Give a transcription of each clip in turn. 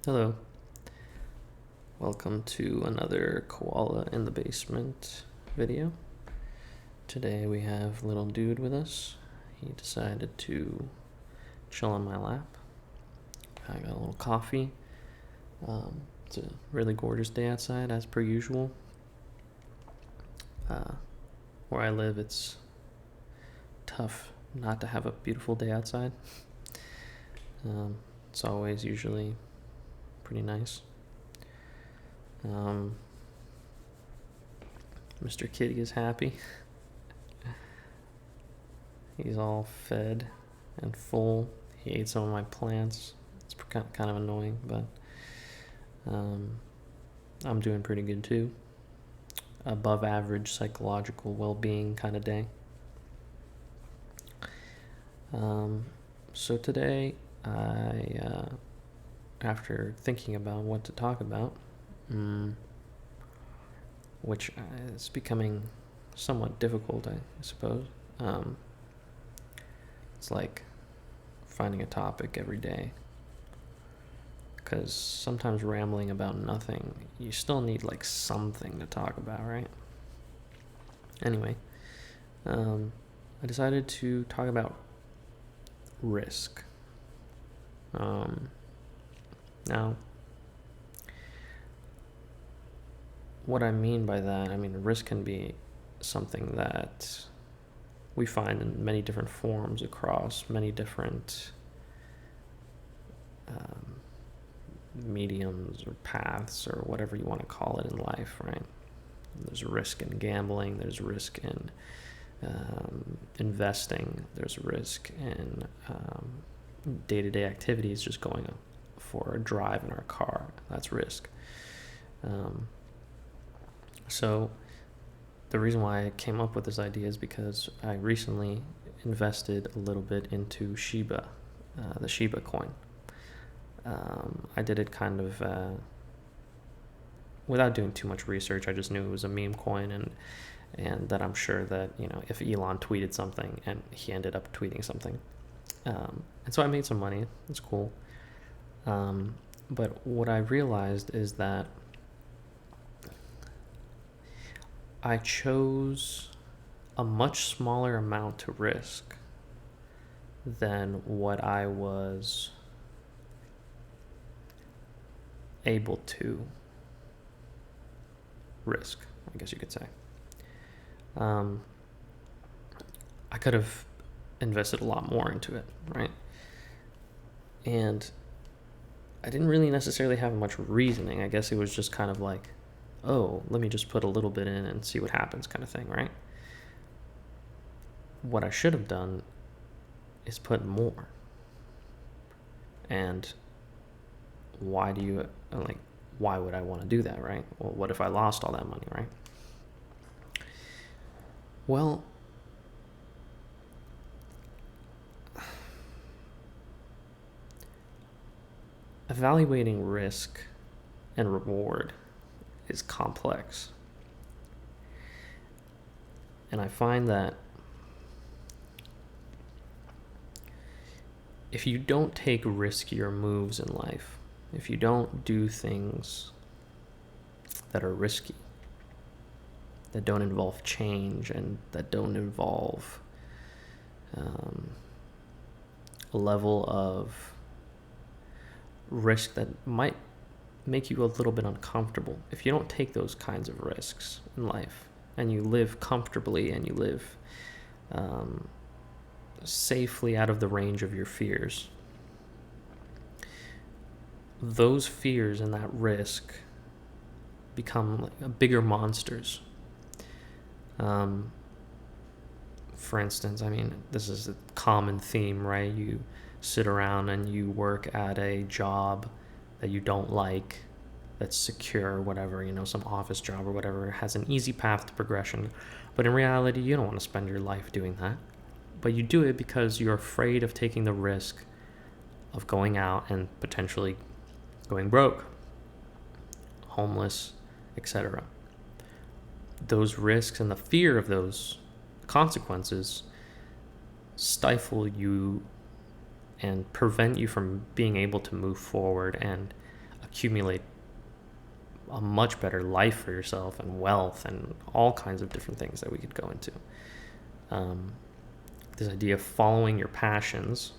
Hello, welcome to another Koala in the Basement video. Today we have little dude with us. He decided to chill on my lap. I got a little coffee. It's a really gorgeous day outside, as per usual. Where I live, it's tough not to have a beautiful day outside. It's always usually pretty nice. Mr. Kitty is happy. He's all fed and full. He ate some of my plants. It's kind of annoying, but I'm doing pretty good too. Above average psychological well-being kind of day. So today, after thinking about what to talk about, which is becoming somewhat difficult, I suppose. It's like finding a topic every day, because sometimes rambling about nothing, you still need like something to talk about, right? Anyway, I decided to talk about risk. Now, what I mean by that, risk can be something that we find in many different forms across many different mediums or paths or whatever you want to call it in life, right? There's risk in gambling, there's risk in investing, there's risk in day-to-day activities, just going for a drive in our car. That's risk. So the reason why I came up with this idea is because I recently invested a little bit into Shiba, the Shiba coin. I did it kind of without doing too much research. I just knew it was a meme coin, and that I'm sure that, if Elon tweeted something, and he ended up tweeting something. And so I made some money. It's cool. But what I realized is that I chose a much smaller amount to risk than what I was able to risk, I guess you could say. I could have invested a lot more into it, right? And I didn't really necessarily have much reasoning. I guess it was just kind of like, oh, let me just put a little bit in and see what happens kind of thing, right? What I should have done is put more. And why would I want to do that, right? Well, what if I lost all that money, right? Well, evaluating risk and reward is complex. And I find that if you don't take riskier moves in life, if you don't do things that are risky, that don't involve change and that don't involve a level of risk that might make you a little bit uncomfortable, if you don't take those kinds of risks in life and you live comfortably and you live safely out of the range of your fears, those fears and that risk become like bigger monsters. For instance, this is a common theme, right? You sit around and you work at a job that you don't like, that's secure, whatever, some office job or whatever, has an easy path to progression. But in reality, you don't want to spend your life doing that. But you do it because you're afraid of taking the risk of going out and potentially going broke, homeless, etc. Those risks and the fear of those consequences stifle you and prevent you from being able to move forward and accumulate a much better life for yourself and wealth and all kinds of different things that we could go into. This idea of following your passions.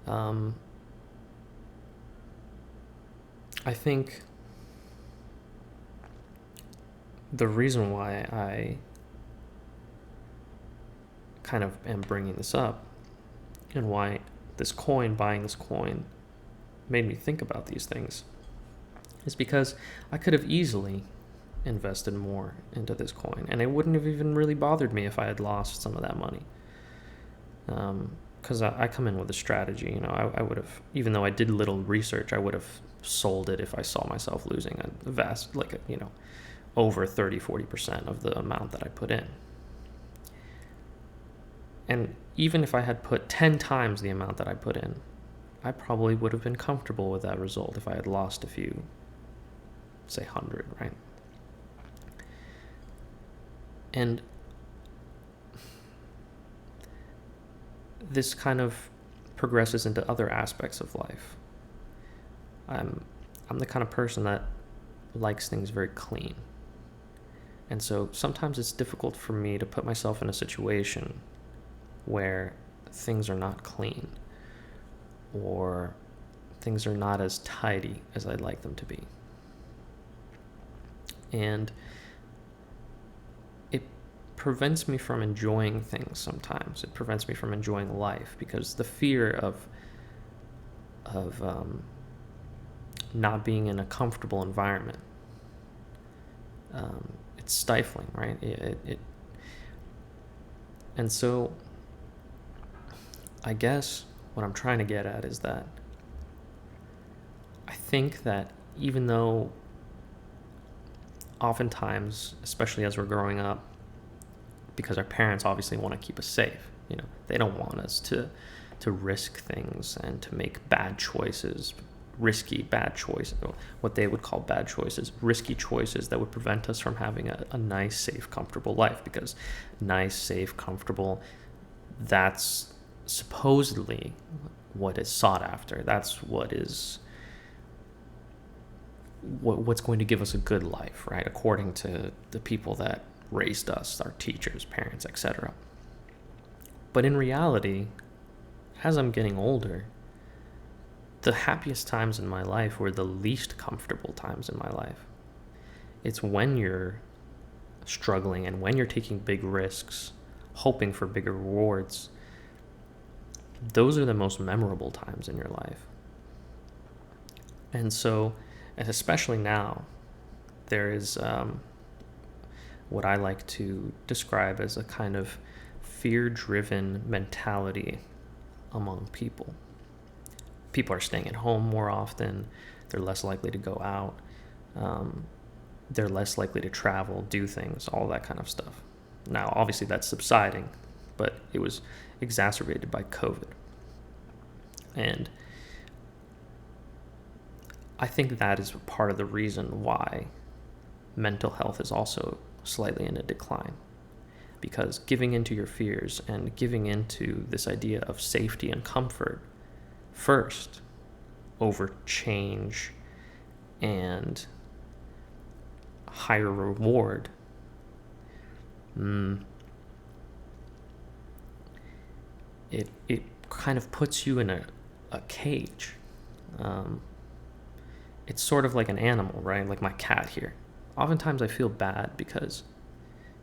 I think the reason why I kind of am bringing this up and why buying this coin made me think about these things is because I could have easily invested more into this coin, and it wouldn't have even really bothered me if I had lost some of that money. Because I come in with a strategy, I would have, even though I did little research, I would have sold it if I saw myself losing a vast, over 30-40% of the amount that I put in. And even if I had put 10 times the amount that I put in, I probably would have been comfortable with that result if I had lost a few, say 100, right? And this kind of progresses into other aspects of life. I'm the kind of person that likes things very clean. And so sometimes it's difficult for me to put myself in a situation where things are not clean or things are not as tidy as I'd like them to be. And it prevents me from enjoying things sometimes. It prevents me from enjoying life because the fear of not being in a comfortable environment, it's stifling, right? And so I guess what I'm trying to get at is that I think that even though oftentimes, especially as we're growing up, because our parents obviously want to keep us safe, they don't want us to risk things and to make bad choices, risky bad choices, what they would call bad choices, risky choices that would prevent us from having a nice, safe, comfortable life. Because nice, safe, comfortable, that's supposedly what is sought after. That's what's going to give us a good life, right? According to the people that raised us, our teachers, parents, etc. But in reality, as I'm getting older, the happiest times in my life were the least comfortable times in my life. It's when you're struggling and when you're taking big risks, hoping for bigger rewards. Those are the most memorable times in your life. And so, and especially now, there is what I like to describe as a kind of fear-driven mentality among people. People are staying at home more often. They're less likely to go out. They're less likely to travel, do things, all that kind of stuff. Now, obviously that's subsiding, but it was exacerbated by COVID. And I think that is part of the reason why mental health is also slightly in a decline. Because giving into your fears and giving into this idea of safety and comfort first over change and higher reward, it kind of puts you in a cage. It's sort of like an animal, right? Like my cat here. Oftentimes I feel bad because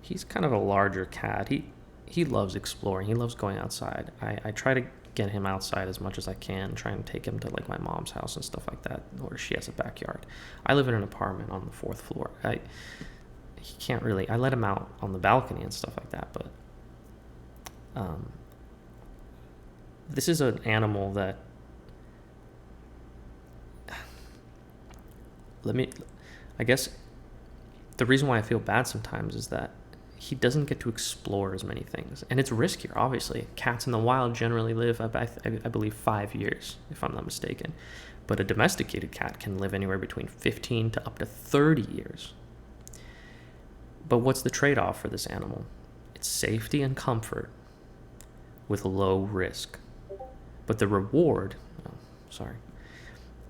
he's kind of a larger cat. He loves exploring. He loves going outside. I try to get him outside as much as I can, try and take him to like my mom's house and stuff like that, or she has a backyard. I live in an apartment on the 4th floor. He can't really, I let him out on the balcony and stuff like that, but this is an animal that I guess the reason why I feel bad sometimes is that he doesn't get to explore as many things. And it's riskier, obviously. Cats in the wild generally live, I believe, 5 years, if I'm not mistaken. But a domesticated cat can live anywhere between 15 to up to 30 years. But what's the trade-off for this animal? It's safety and comfort with low risk. But the reward,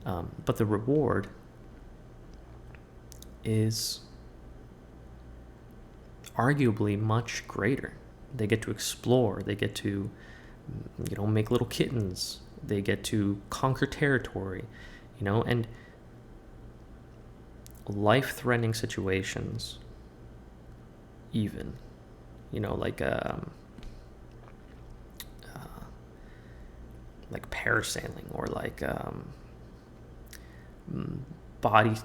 But the reward is arguably much greater. They get to explore, they get to, make little kittens, they get to conquer territory, and life-threatening situations, even, like parasailing, or like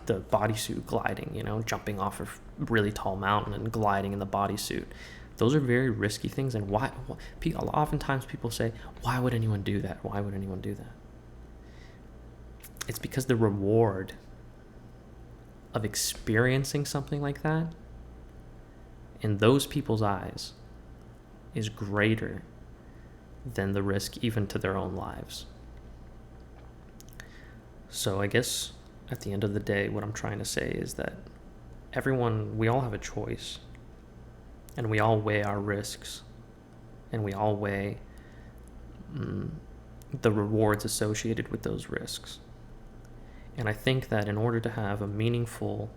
the bodysuit gliding, jumping off a really tall mountain and gliding in the bodysuit. Those are very risky things. And oftentimes people say, why would anyone do that? Why would anyone do that? It's because the reward of experiencing something like that in those people's eyes is greater than the risk even to their own lives. So I guess at the end of the day, what I'm trying to say is that we all have a choice, and we all weigh our risks, and we all weigh the rewards associated with those risks. And I think that in order to have a meaningful,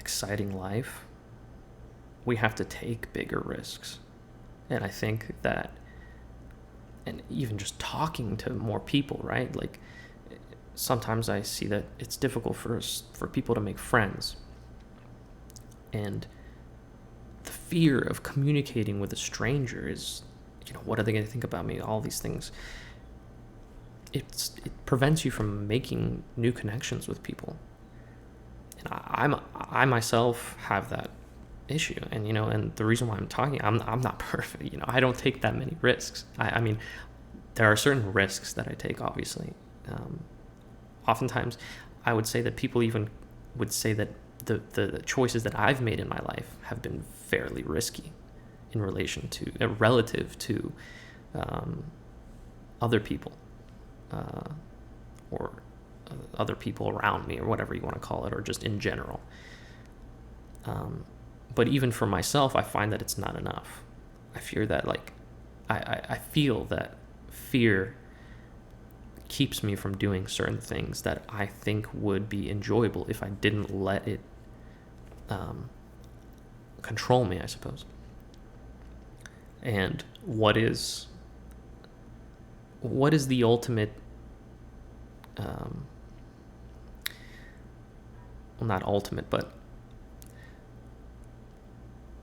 exciting life, we have to take bigger risks. And I think that, and even just talking to more people, right? Like, sometimes I see that it's difficult for people to make friends. And the fear of communicating with a stranger is, what are they going to think about me? All these things. It prevents you from making new connections with people. And I myself have that issue. And, and the reason why I'm talking, I'm not perfect. I don't take that many risks. I mean, there are certain risks that I take, obviously. Oftentimes, I would say that people even would say that the choices that I've made in my life have been fairly risky in relation to, relative to other people, or other people around me, or whatever you want to call it, or just in general. But even for myself, I find that it's not enough. I fear that, I feel that fear keeps me from doing certain things that I think would be enjoyable if I didn't let it control me, I suppose. And what is the ultimate, well, not ultimate, but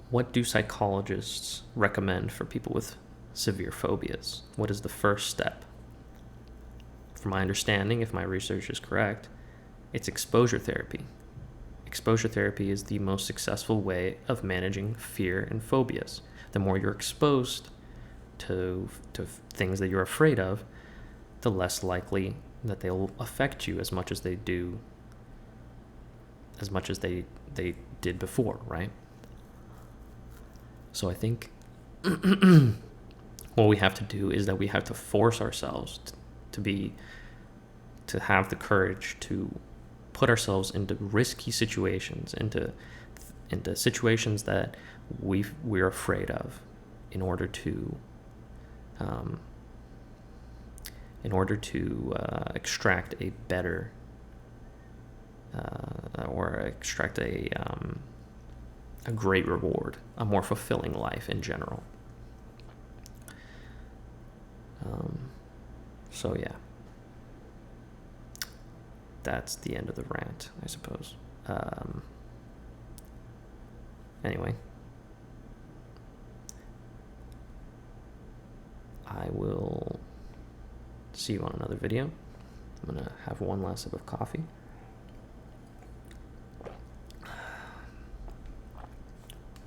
what do psychologists recommend for people with severe phobias? What is the first step? From my understanding, if my research is correct, it's exposure therapy. Exposure therapy is the most successful way of managing fear and phobias. The more you're exposed to things that you're afraid of, the less likely that they'll affect you as much as they did before, right? So I think what we have to do is that we have to force ourselves to have the courage to put ourselves into risky situations, into situations that we're afraid of, in order to extract a better or extract a great reward, a more fulfilling life in general. So yeah, that's the end of the rant, I suppose. Anyway, I will see you on another video. I'm gonna have one last sip of coffee.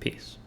Peace.